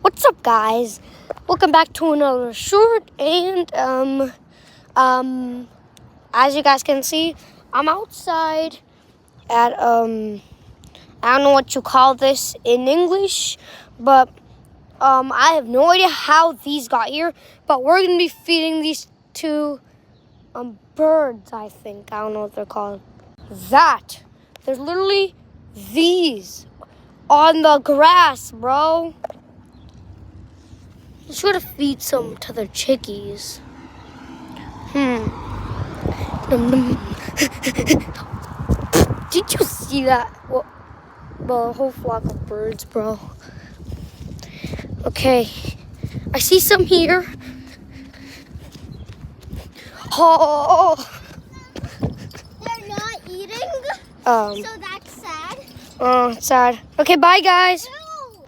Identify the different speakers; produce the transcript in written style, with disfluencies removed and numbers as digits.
Speaker 1: What's up, guys? Welcome back to another short. And as you guys can see, I'm outside at I don't know what you call this in English, but I have no idea how these got here. But we're gonna be feeding these to birds. I think I don't know what they're called. There's literally these on the grass, bro. You should have feed some to their chickies. Did you see that? Well, the whole flock of birds, bro. Okay, I see some here. Oh.
Speaker 2: They're not eating.
Speaker 1: So
Speaker 2: that's sad.
Speaker 1: Oh, it's sad. Okay, bye, guys.